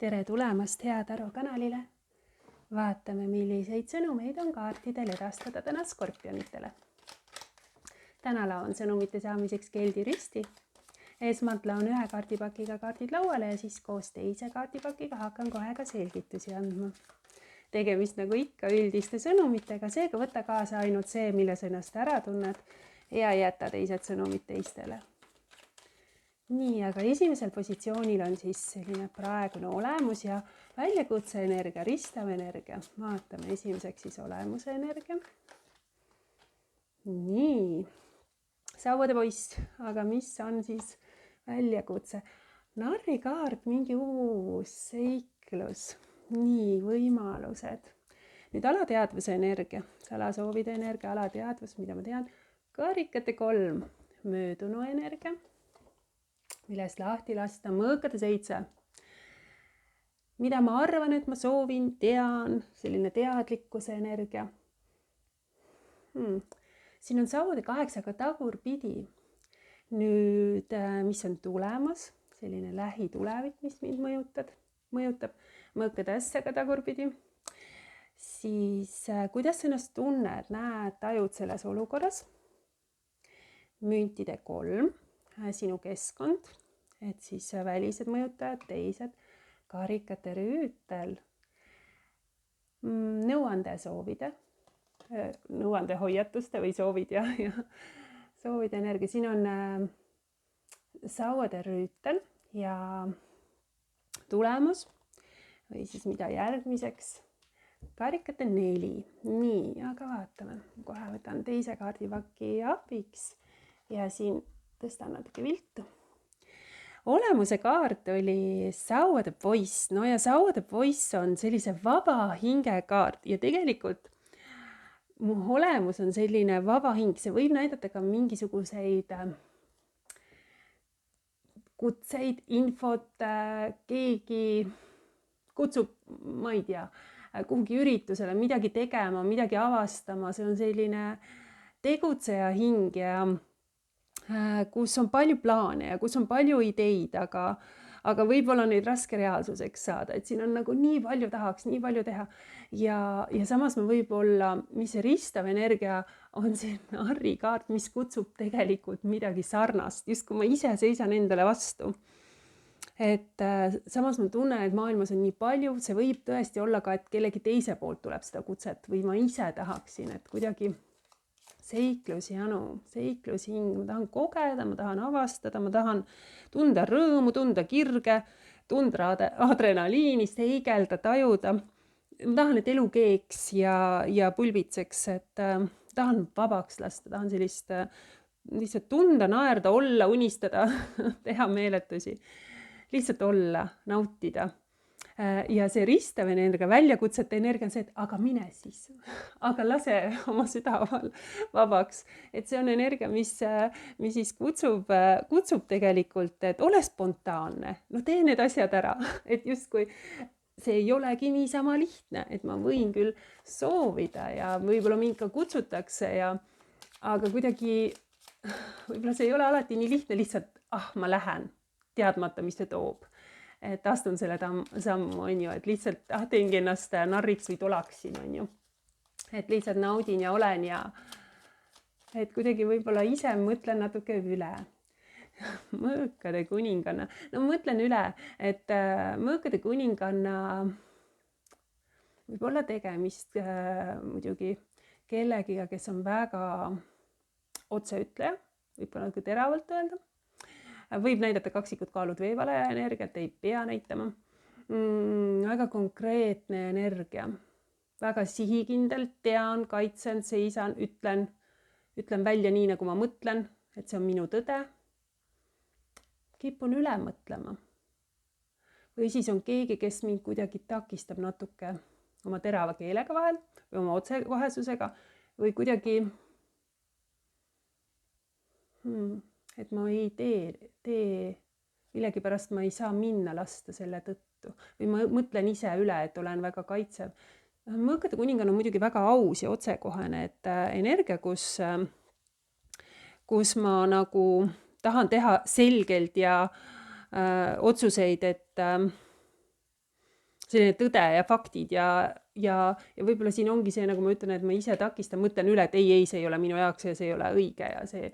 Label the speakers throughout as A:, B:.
A: Tere tulemast Hea Taro kanalile. Vaatame, milliseid sõnumeid on kaartidel edastada täna skorpionitele. Täna laon sõnumite saamiseks keeldi risti. Esmalt laon ühe kaardipakiga kaardid lauale ja siis koos teise kaardipakiga hakkan kohe ka selgitusi andma. Tegemist nagu ikka üldiste sõnumitega, seega võta kaasa ainult see, mille sa ennast ära tunned ja jäta teised sõnumid teistele. Nii, aga esimesel positsioonil on siis selline praegune olemus ja väljakutse energia, ristav energia. Vaatame esimeseks siis olemuse energia. Nii, sauade poiss, aga mis on siis väljakutse? Narrikaart, mingi uus seiklus. Nii, võimalused. Nüüd alateadvuse energia, salasoovide energia, alateadvus, mida ma tean. Karikate 3, möödunu energia. Millest lahti lasta mõõkade 7. Mida ma arvan, et ma soovin, tean, selline teadlikkuse energia. Siin on sauade 8, aga tagurpidi. Nüüd, mis on tulemas, selline lähitulevik, mis mind mõjutab, mõõkade asjaga tagurpidi. Siis, kuidas sa ennast tunned, näed, tajud selles olukorras. Müntide 3. Sinu keskkond, et siis välised mõjutajad, teised, karikate rüütel, nõuande soovide, nõuande hoiatuste või soovid ja soovide energia. Siin on sauade rüütel ja tulemus või siis mida järgmiseks, karikate 4. Nii, aga vaatame, kohe võtan teise kaardipaki abiks ja siin tõstan natuke viltu. Olemuse kaart oli sauade poiss. No ja sauade poiss on sellise vaba hinge kaart ja tegelikult mu olemus on selline vaba hing. See võib näidata ka mingisuguseid kutseid, infot, keegi kutsub, ma ei tea, kuhugi üritusele, midagi tegema, midagi avastama. See on selline tegutseja hing ja kus on palju plaane ja kus on palju ideid, aga võib-olla neid raske reaalsuseks saada, et siin on nagu nii palju tahaks, nii palju teha ja samas ma võib-olla, mis see ristav energia on see narrikaart, mis kutsub tegelikult midagi sarnast, just kui ma ise seisan endale vastu. Et samas ma tunnen, et maailmas on nii palju, see võib tõesti olla ka, et kellegi teise poolt tuleb seda kutset või ma ise tahaksin, et kuidagi seiklusjanu, seiklushing, ma tahan kogeda, ma tahan avastada, ma tahan tunda rõõmu, tunda kirge, tunda adrenaliini, seigelda, tajuda. Ma tahan, et elu keeks ja pulbitseks, et tahan vabaks lasta, tahan sellist lihtsalt tunda, naerda, olla, unistada, teha meeletusi, lihtsalt olla, nautida. Ja see ristav energia, väljakutsete energia on see, et aga mine siis, aga lase oma süda vabaks. Et see on energia, mis siis kutsub tegelikult, et ole spontaanne, no tee need asjad ära, et justkui see ei olegi niisama lihtne, et ma võin küll soovida ja võib-olla mind ka kutsutakse, aga kuidagi võib-olla see ei ole alati nii lihtne lihtsalt, ma lähen teadmata, mis see toob. Et astun selle sammu, on ju, et lihtsalt teengi ennast narriks või tolaksin, on ju. Et lihtsalt naudin ja olen ja et kuidagi võib-olla ise mõtlen natuke üle. Mõõkade kuninganna. No mõtlen üle, et mõõkade kuninganna võib olla tegemist muidugi kellegiga, kes on väga otseütleja, võib-olla natuke teravalt öelda. Võib näidata kaksikud kaalud veevalaja energiat, ei pea näitama. Väga konkreetne energia. Väga sihikindel, tean, kaitsen, seisan, ütlen välja nii, nagu ma mõtlen, et see on minu tõde. Kipun üle mõtlema. Või siis on keegi, kes mind kuidagi takistab natuke oma terava keelega vahel või oma otsekohesusega või kuidagi et ma ei tee millegipärast ma ei saa minna lasta selle tõttu või ma mõtlen ise üle, et olen väga kaitsev. Mõõkade kuninganna on muidugi väga aus ja otsekohene, et energia, kus ma nagu tahan teha selgelt ja otsuseid, et selline tõde ja faktid ja võib-olla siin ongi see, nagu ma ütlen, et ma ise takistan, mõtlen üle, et ei, see ei ole minu jaoks ja see ei ole õige ja see,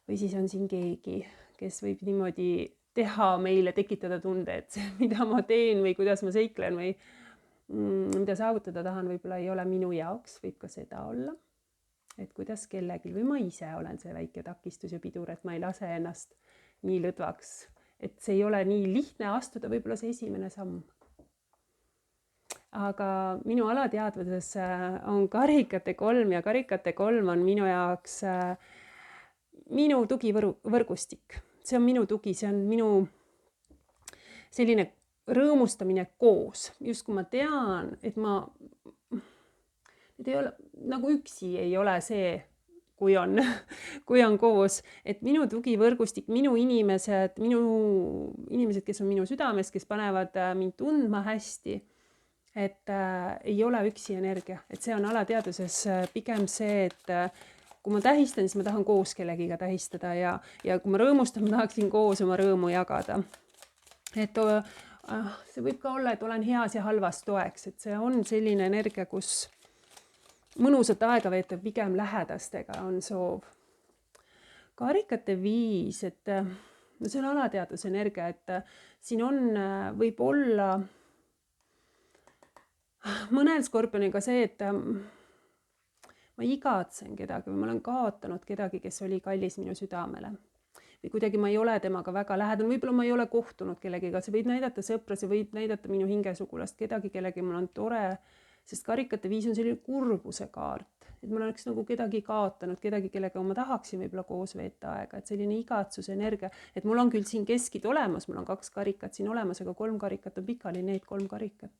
A: või siis on siin keegi, kes võib niimoodi teha meile, tekitada tunde, et see, mida ma teen või kuidas ma seiklen või mida saavutada tahan, võib-olla ei ole minu jaoks, võib ka seda olla. Et kuidas kellelgi või ma ise olen see väike takistus ja pidur, et ma ei lase ennast nii lõdvaks, et see ei ole nii lihtne astuda võib-olla see esimene samm. Aga minu alateadvuses on karikate 3 ja karikate 3 on minu jaoks minu tugivõrgustik. See on minu tugi, see on minu selline rõõmustamine koos. Just kui ma tean, et ma ei ole, nagu üksi ei ole see, kui on koos, et minu tugivõrgustik, minu inimesed, kes on minu südames, kes panevad mind tundma hästi, et ei ole üksi energia, et see on alateaduses pigem see, et kui ma tähistan, siis ma tahan koos kellegiga tähistada ja kui ma rõõmustan, ma tahaksin koos oma rõõmu jagada. Et see võib ka olla, et olen heas ja halvas toeks, et see on selline energia, kus mõnusat aega veeta pigem lähedastega on soov. Karikate 5, et no see on alateadvuse energia, et siin on, võib olla mõnel skorpioniga see, et ma igatsen kedagi või ma olen kaotanud kedagi, kes oli kallis minu südamele. Või kuidagi ma ei ole temaga väga lähedane, võib-olla ma ei ole kohtunud kellegiga, see võib näidata sõpra, see võib näidata minu hingesugulast, kedagi, kellegi mul on tore, sest karikate 5 on selline kurbuse kaart, et ma oleks nagu kedagi kaotanud, kedagi, kellega ma tahaksin võib-olla koos veeta aega, et selline igatsuse energia, et mul on küll siin keskid olemas, mul on 2 karikat siin olemas, aga 3 karikat on pikali, need 3 karikat.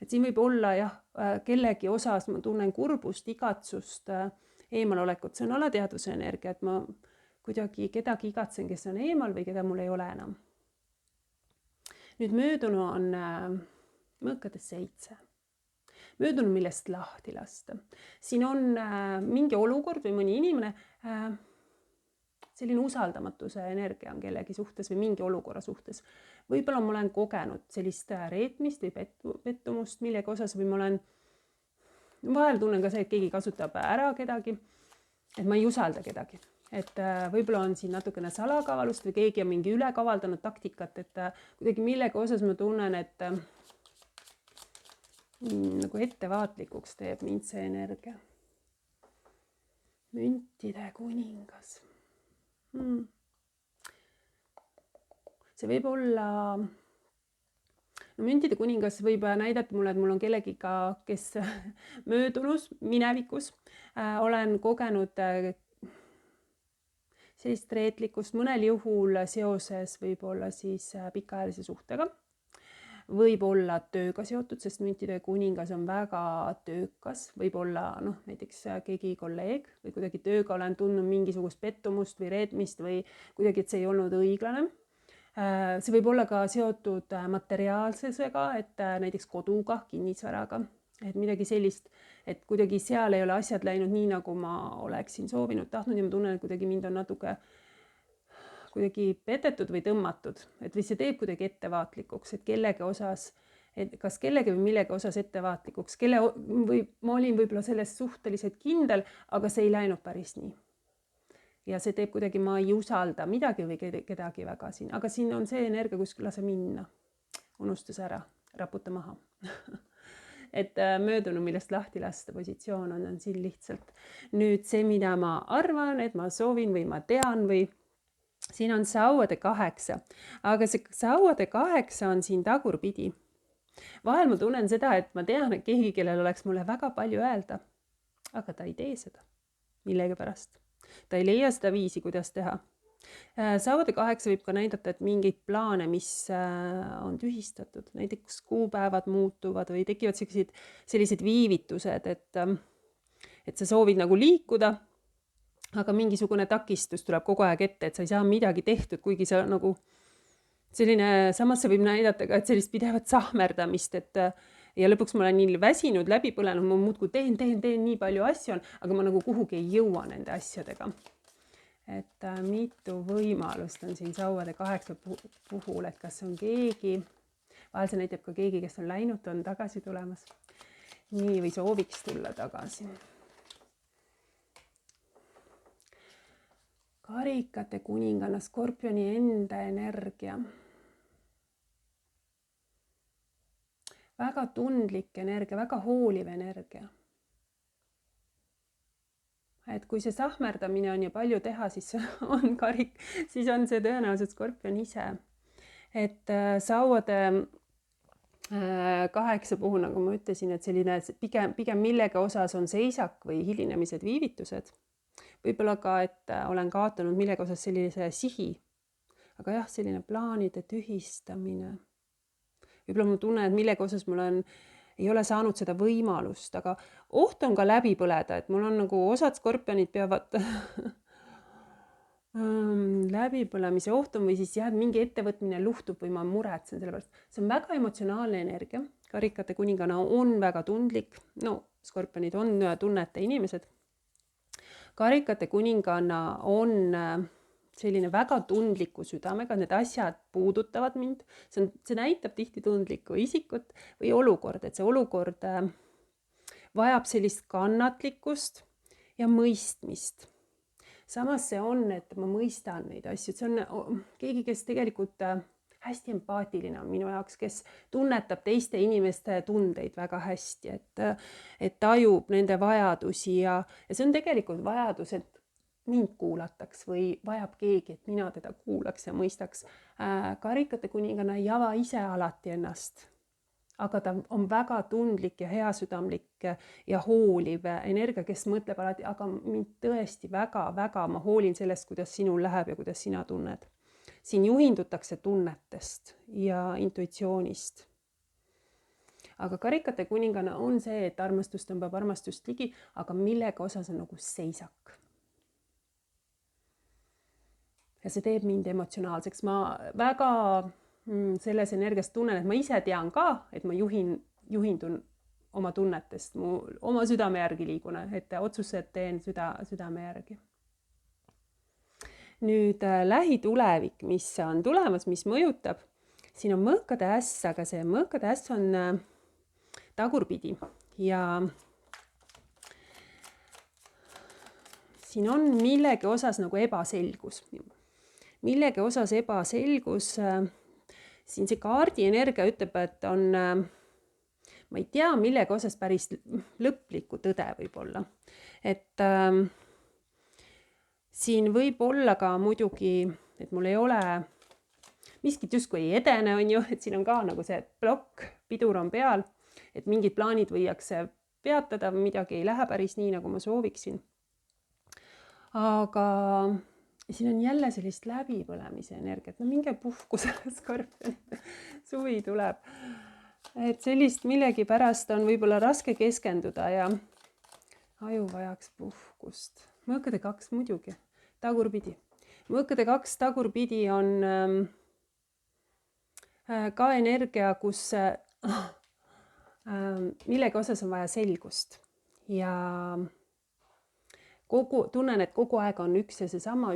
A: Et siin võib olla jah, kellegi osas ma tunnen kurbust, igatsust, eemalolekut, see on alateadvuse energia, et ma kuidagi kedagi igatsen, kes on eemal või keda mul ei ole enam. Nüüd möödunu on mõõkades 7. Möödunu, millest lahti lasta. Siin on mingi olukord või mõni inimene, selline usaldamatuse energia on kellegi suhtes või mingi olukorra suhtes. Võib-olla ma olen kogenud sellist reetmist või pettumust millega osas või ma olen, vahel tunnen ka see, et keegi kasutab ära kedagi, et ma ei usalda kedagi. Et võib-olla on siin natukene salakavalust või keegi on mingi ülekavaldanud taktikat, et kuidagi millega osas ma tunnen, et nagu ettevaatlikuks teeb mind see energia. Müntide kuningas. See võib olla, müntide kuningas võib näidata mulle, et mul on kellegiga, kes möödunus, minevikus olen kogenud sellist reetlikkust mõnel juhul seoses võib-olla siis pikaajalise suhtega. Võib olla tööga seotud, sest müntide kuningas on väga töökas, võib olla näiteks keegi kolleeg või kuidagi tööga olen tundnud mingisugust pettumust või reetmist või kuidagi, et see ei olnud õiglane. See võib olla ka seotud materiaalsusega, et näiteks koduga, kinnisvaraga, et midagi sellist, et kuidagi seal ei ole asjad läinud nii, nagu ma oleksin soovinud, tahtnud ja ma tunnen, et kuidagi mind on natuke kuidagi petetud või tõmmatud, et või see teeb kuidagi ettevaatlikuks, et kellegi osas, et kas kellegi või millegi osas ettevaatlikuks, või ma olin võib-olla sellest suhteliselt kindel, aga see ei läinud päris nii. Ja see teeb kuidagi, ma ei usalda midagi või kedagi väga siin, aga siin on see energia kuskil lase minna, unustus ära, raputa maha. Et möödunu, millest lahti lasta positsioon on siin lihtsalt. Nüüd see, mida ma arvan, et ma soovin või ma tean või siin on sauade 8, aga see sauade 8 on siin tagurpidi. Vahel ma tunnen seda, et ma tean, et keegi, kellel oleks mulle väga palju öelda, aga ta ei tee seda millegi pärast. Ta ei leia seda viisi, kuidas teha. Sauade 8 võib ka näidata, et mingeid plaane, mis on tühistatud, näiteks kuupäevad muutuvad või tekivad sellised viivitused, et sa soovid nagu liikuda, aga mingisugune takistus tuleb kogu aeg ette, et sa ei saa midagi tehtud, kuigi sa nagu selline, samas see võib näidata ka, et sellist pidevat sahmerdamist, et ja lõpuks ma olen nii väsinud, läbi põlenud, ma muudkui teen, nii palju asju on, aga ma nagu kuhugi ei jõua nende asjadega. Et mitu võimalust on siin sauade 8 puhul, et kas on keegi, vahel see näitab ka keegi, kes on läinud, on tagasi tulemas. Nii, või sooviks tulla tagasi. Karikate kuninganna, Skorpioni enda energia. Väga tundlik energia, väga hooliv energia. Et kui see sahmerdamine on ja palju teha, siis on see tõenäoliselt Skorpion ise. Et sauade 8 puhul, nagu ma ütlesin, et selline pigem millegi osas on seisak või hilinemised, viivitused. Võib-olla ka, et olen kaotanud millegi osas sellise sihi. Aga jah, selline plaanide tühistamine. Võib-olla ma tunnen, et millegi osas ei ole saanud seda võimalust, aga oht on ka läbi põleda, et mul on nagu osad skorpionid peavad läbipõlemise oht on või siis jah, mingi ettevõtmine luhtub või ma muretsen selle pärast. See on väga emotsionaalne energia. Karikate kuninganna on väga tundlik. No, skorpionid on tunnete inimesed. Karikate kuninganna on selline väga tundliku südamega, need asjad puudutavad mind. See näitab tihti tundlikku isikut või olukord, et see olukord vajab sellist kannatlikkust ja mõistmist. Samas see on, et ma mõistan neid asju, see on keegi, kes tegelikult hästi empaatiline on minu jaoks, kes tunnetab teiste inimeste tundeid väga hästi, et tajub nende vajadusi ja see on tegelikult vajadus, et mind kuulataks või vajab keegi, et mina teda kuulaks ja mõistaks. Karikate kuninganna ei ava ise alati ennast, aga ta on väga tundlik ja heasüdamlik ja hooliv energia, kes mõtleb alati, aga mind tõesti väga ma hoolin sellest, kuidas sinul läheb ja kuidas sina tunned. Siin juhindutakse tunnetest ja intuitsioonist. Aga karikate kuninganna on see, et armastus tõmbab armastust ligi, aga millega osas on nagu seisak. Ja see teeb mind emotsionaalseks. Ma väga selles energiast tunnen, et ma ise tean ka, et ma juhindun oma tunnetest, oma südame järgi liigun, et otsused teen südame järgi. Nüüd lähitulevik, mis on tulemas, mis mõjutab. Siin on mõõkade äss, aga see mõõkade äss on tagurpidi ja siin on millegi osas nagu ebaselgus. Millegi osas ebaselgus. Siin see kaardi energia ütleb, et on, ma ei tea, millega osas päris lõplikku tõde võib olla. Et siin võib olla ka muidugi, et mul ei ole, miskit justkui ei edene, on ju, et siin on ka nagu see plokk, pidur on peal, et mingid plaanid võiakse peatada, midagi ei lähe päris nii, nagu ma sooviksin. Aga siin on jälle sellist läbipõlemise energiat, no minge puhku selle skorpioni, suvi tuleb. Et sellist millegi pärast on võib-olla raske keskenduda ja aju vajaks puhkust. Mõõkade 2 muidugi, tagurpidi. Mõõkade 2 tagurpidi on ka energia, kus millegi osas on vaja selgust ja tunnen, et kogu aeg on üks ja seesama,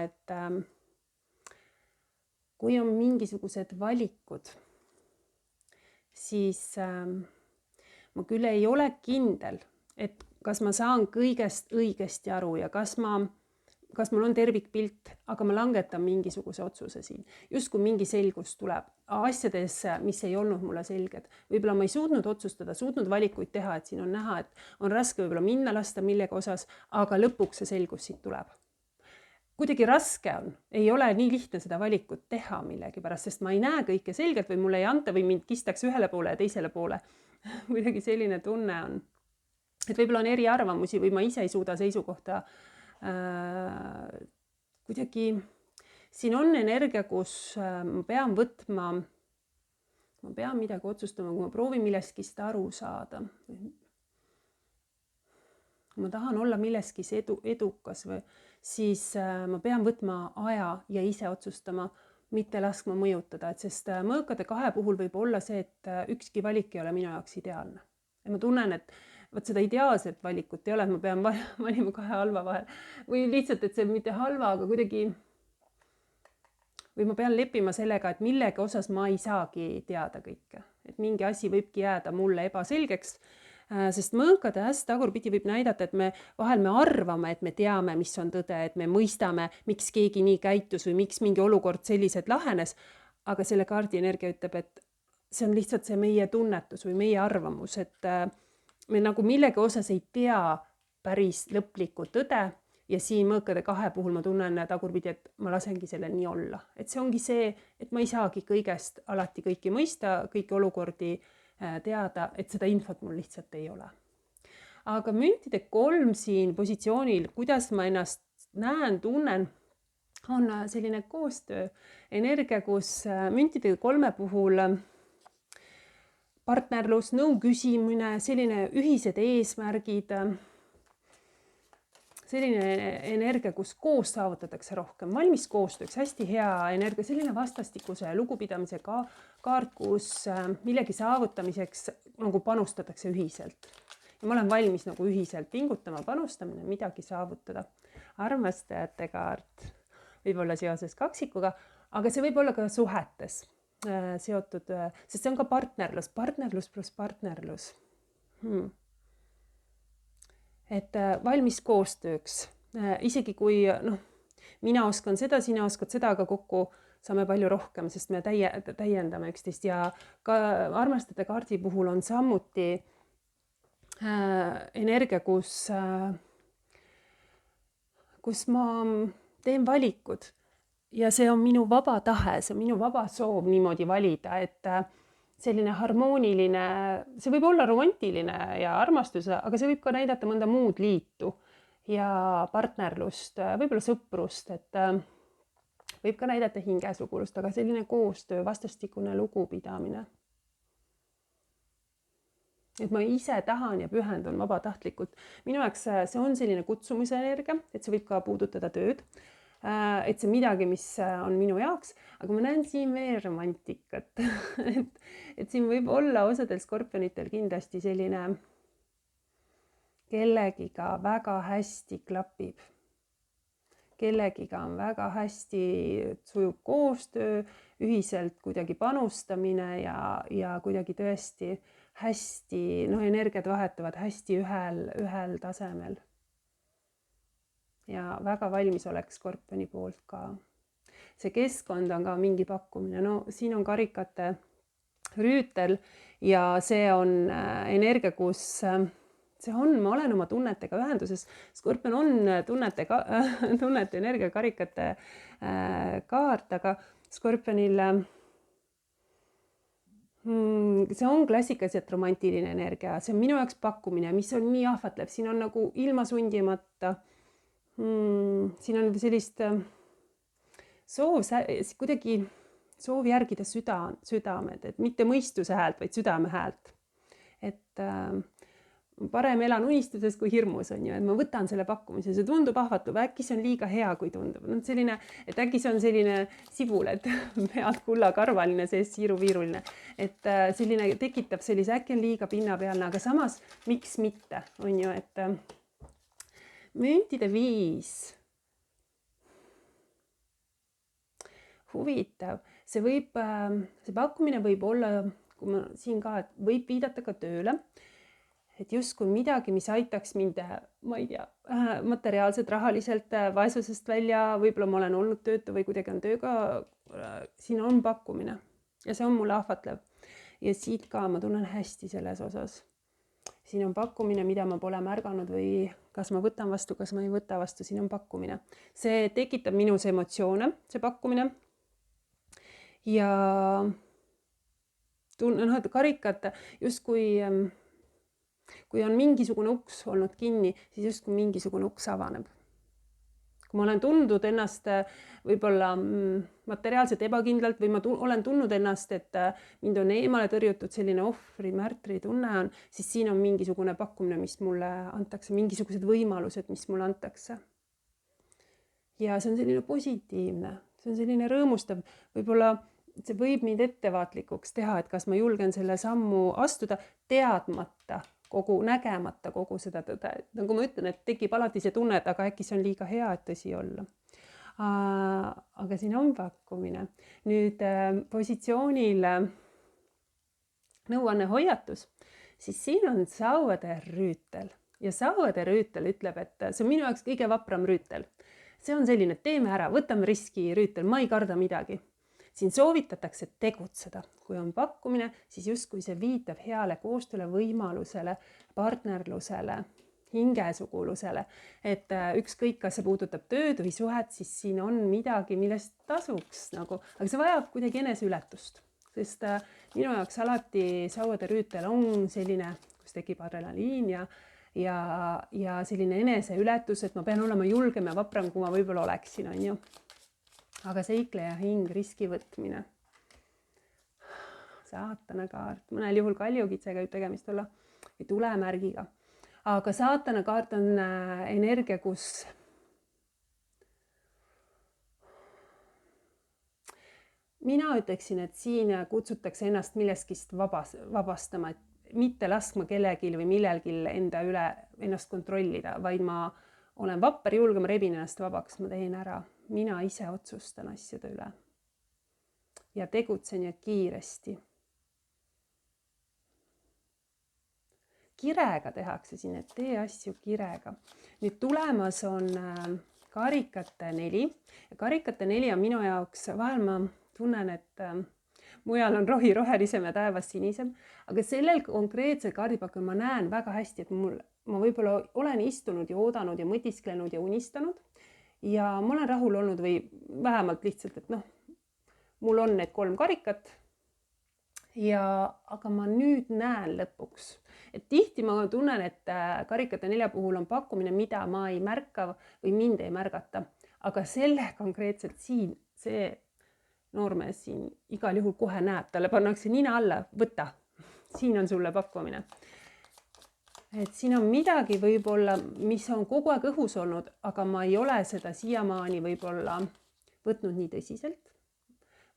A: et kui on mingisugused valikud, siis ma küll ei ole kindel, et kas ma saan kõigest õigesti aru ja kas mul on tervikpilt, aga ma langetan mingisuguse otsuse siin. Justkui mingi selgus tuleb asjades, mis ei olnud mulle selged. Võib-olla ma ei suutnud otsustada, suutnud valikuid teha, et siin on näha, et on raske võib-olla minna lasta millegi osas, aga lõpuks see selgus siit tuleb. Kuidagi raske on, ei ole nii lihtne seda valikut teha millegi pärast, sest ma ei näe kõike selgelt või mulle ei anta või mind kistakse ühele poole ja teisele poole. Kuidagi selline tunne on. Et võib-olla on eriarvamusi või ma ise ei suuda seisukohta kuidagi siin on energia, kus ma pean võtma, ma pean midagi otsustama, kui ma proovin millestki aru saada. Kui ma tahan olla millestki edukas, siis ma pean võtma aja ja ise otsustama, mitte laskma mõjutada, sest mõõkade 2 puhul võib olla see, et ükski valik ei ole minu jaoks ideaalne. Ja ma tunnen, et seda ideaalset valikut ei ole, et ma pean valima 2 halva vahel. Või lihtsalt, et see mitte halva, aga kuidagi või ma pean leppima sellega, et millegi osas ma ei saagi teada kõike. Et mingi asi võibki jääda mulle ebaselgeks, sest mõõkade äss tagurpidi võib näidata, et vahel me arvame, et me teame, mis on tõde, et me mõistame, miks keegi nii käitus või miks mingi olukord selliselt lahenes, aga selle kaardi energia ütleb, et see on lihtsalt see meie tunnetus või meie arvamus, et me nagu millegi osas ei tea päris lõplikku tõde ja siin mõõkade 2 puhul ma tunnen tagurpidi, et ma lasengi selle nii olla. Et see ongi see, et ma ei saagi kõigest alati kõiki mõista, kõiki olukordi teada, et seda infot mul lihtsalt ei ole. Aga müntide 3 siin positsioonil, kuidas ma ennast näen, tunnen, on selline koostöö energia, kus müntide 3 puhul partnerlus, nõu küsimine, selline ühised eesmärgid, selline energia, kus koos saavutatakse rohkem, valmis koostööks, hästi hea energia, selline vastastikuse lugupidamise kaart, kus millegi saavutamiseks nagu panustatakse ühiselt. Ja ma olen valmis nagu ühiselt pingutama, panustamine, midagi saavutada. Armastajate kaart võib olla seoses kaksikuga, aga see võib olla ka suhetes seotud, sest see on ka partnerlus pluss partnerlus. Et valmis koostööks, isegi kui mina oskan seda, sina oskad seda, aga kokku saame palju rohkem, sest me täiendame üksteist ja ka armastajate kaardi puhul on samuti energia, kus ma teen valikud ja see on minu vaba tahe, see on minu vaba soov niimoodi valida, et selline harmooniline, see võib olla romantiline ja armastus, aga see võib ka näidata mõnda muud liitu ja partnerlust, võib-olla sõprust, et võib ka näidata hingesugulust, aga selline koostöö, vastastikune lugupidamine. Et ma ise tahan ja pühendun vabatahtlikult. Minu jaoks see on selline kutsumise energia, et see võib ka puudutada tööd. Et see midagi, mis on minu jaoks, aga ma näen siin veel romantikat. et siin võib olla osadel skorpionitel kindlasti selline kellegiga väga hästi klapib. Kellegiga on väga hästi sujub koostöö, ühiselt kuidagi panustamine ja kuidagi tõesti hästi, energiad vahetuvad hästi ühel tasemel. Ja väga valmis oleks skorpioni poolt ka. See keskkond on ka mingi pakkumine. Siin on karikate rüütel ja see on energia, kus ma olen oma tunnetega ühenduses. Skorpion on tunnete energia karikate kaart, aga skorpionil see on klassikaliselt romantiline energia. See on minu jaoks pakkumine, mis on nii ahvatlev. Siin on nagu ilma sundimata. Siin on sellist kuidagi soov järgida südamed, et mitte mõistuse häält, vaid südame häält. Et parem elan unistuses kui hirmus on ju, et ma võtan selle pakkumise, see tundub ahvatluv, äkki see on liiga hea, kui tundub. Et äkki see on selline sibul, et pead kullakarvaline, sees siiruviiruline. Et selline tekitab sellise, äkki on liiga pinnapealne, aga samas miks mitte, on ju, et müntide 5. Huvitav. See pakkumine võib olla, kui ma siin ka, et võib viidata ka tööle, et justkui midagi, mis aitaks mind, ma ei tea, materiaalselt, rahaliselt vaesusest välja, võib-olla ma olen olnud töötu või kuidagi on tööga, siin on pakkumine ja see on mulle ahvatlev. Ja siit ka ma tunnen hästi selles osas. Siin on pakkumine, mida ma pole märganud või kas ma võtan vastu, kas ma ei võta vastu, siin on pakkumine. See tekitab minus emotsioone, see pakkumine. Ja tunnen, karikad, just kui on mingisugune uks olnud kinni, siis just kui mingisugune uks avaneb. Kui ma olen tundnud ennast võib-olla materiaalselt ebakindlalt või ma olen tundnud ennast, et mind on eemale tõrjutud, selline ohvri, märtri tunne on, siis siin on mingisugune pakkumine, mis mulle antakse, mingisugused võimalused, mis mulle antakse. Ja see on selline positiivne, see on selline rõõmustav, võib-olla see võib mind ettevaatlikuks teha, et kas ma julgen selle sammu astuda teadmata, nägemata kogu seda tõde. Nagu ma ütlen, et tekib alati see tunne, et aga äkki see on liiga hea, et tõsi olla. aga siin on pakkumine. Nüüd positsioonil nõuanne hoiatus, siis siin on sauade rüütel ja sauade rüütel ütleb, et see on minu jaoks kõige vapram rüütel. See on selline, et teeme ära, võtame riski rüütel, ma ei karda midagi. Siin soovitatakse tegutseda. Kui on pakkumine, siis justkui see viitab heale koostööle, võimalusele, partnerlusele, hingesugulusele. Et ükskõik, kas see puudutab tööd või suhet, siis siin on midagi, millest tasuks nagu, aga see vajab kuidagi eneseületust. Sest minu jaoks alati sauade rüütel on selline, kus tekib adrenaliin ja selline eneseületus, et ma pean olema julgem ja vapram, kui ma võib-olla oleksin, on ju. Aga seikleja hing, riski võtmine. Saatana kaart, mõnel juhul kaljukitsega võib tegemist olla ja tulemärgiga. Aga saatana kaart on energia, kus mina ütleksin, et siin kutsutakse ennast milleskist vabastama, et mitte laskma kellelgi või millelgi enda üle ennast kontrollida, vaid ma olen vapper, julge, ma rebin ennast vabaks, ma teen ära. Mina ise otsustan asjade üle ja tegutsen ja kiiresti. Kirega tehakse siin, et tee asju kirega. Nüüd tulemas on karikate 4 ja karikate 4 on minu jaoks, vahel ma tunnen, et mujal on rohi rohelisem ja taevas sinisem, aga sellel konkreetsel kaardipakul ma näen väga hästi, et ma võib-olla olen istunud ja oodanud ja mõtisklenud ja unistanud ja ma olen rahul olnud või vähemalt lihtsalt, et mul on need 3 karikat aga ma nüüd näen lõpuks, et tihti ma tunnen, et karikate 4 puhul on pakkumine, mida ma ei märka või mind ei märgata, aga selle konkreetselt siin, see noormees siin igal juhul kohe näeb, talle pannakse nina alla, võta, siin on sulle pakkumine. Et siin on midagi võib-olla, mis on kogu aeg õhus olnud, aga ma ei ole seda siiamaani võib-olla võtnud nii tõsiselt.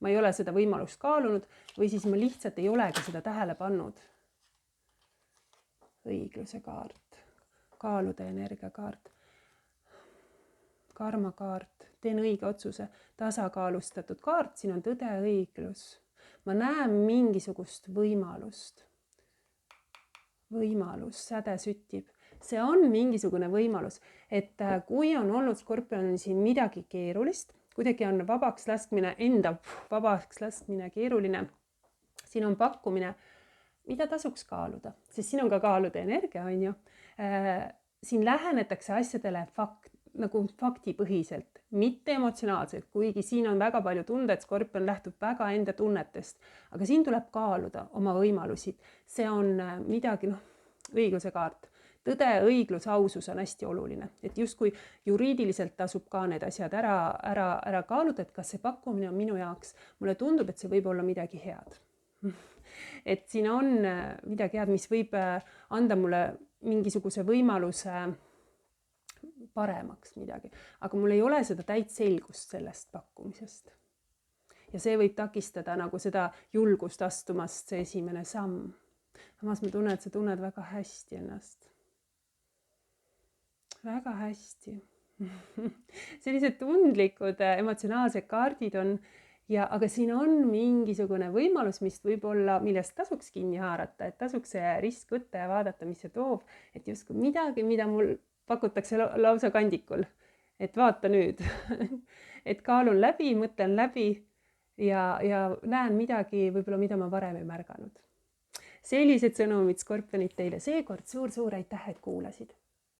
A: Ma ei ole seda võimalust kaalunud või siis ma lihtsalt ei olegi seda tähele pannud. Õigluse kaart, kaalude energia kaart, karma kaart, teen õige otsuse, tasakaalustatud kaart, siin on tõde, õiglus. Ma näen mingisugust võimalust, säde süttib. See on mingisugune võimalus, et kui on olnud skorpionil siin midagi keerulist, kuidagi on vabaks laskmine, enda vabaks laskmine keeruline, siin on pakkumine, mida tasuks kaaluda, sest siin on ka kaalude energia, on ju. Siin lähenetakse asjadele nagu faktipõhiselt, mitte emotsionaalselt, kuigi siin on väga palju tunded, skorpion lähtub väga enda tunnetest, aga siin tuleb kaaluda oma võimalusi. See on midagi, õigluse kaart. Tõde, õiglus, ausus on hästi oluline, et justkui juriidiliselt tasub ka need asjad ära kaaluda, et kas see pakkumine on minu jaoks. Mulle tundub, et see võib olla midagi head. Et siin on midagi head, mis võib anda mulle mingisuguse võimaluse paremaks midagi, aga mul ei ole seda täit selgust sellest pakkumisest. Ja see võib takistada nagu seda julgust astumast, see esimene samm. Samas ma tunnen, et sa tunned väga hästi ennast. Väga hästi. Sellised tundlikud emotsionaalsed kaardid on, aga siin on mingisugune võimalus, mis võib-olla, millest tasuks kinni haarata, et tasuks see risk võtta ja vaadata, mis see toob, et justkui midagi, mida mul pakutakse lausa kandikul, et vaata nüüd, et kaalun läbi, mõtlen läbi ja näen midagi võib-olla, mida ma varem ei märganud. Sellised sõnumid skorpionid teile seekord, suur-suur aitäh, et kuulasid.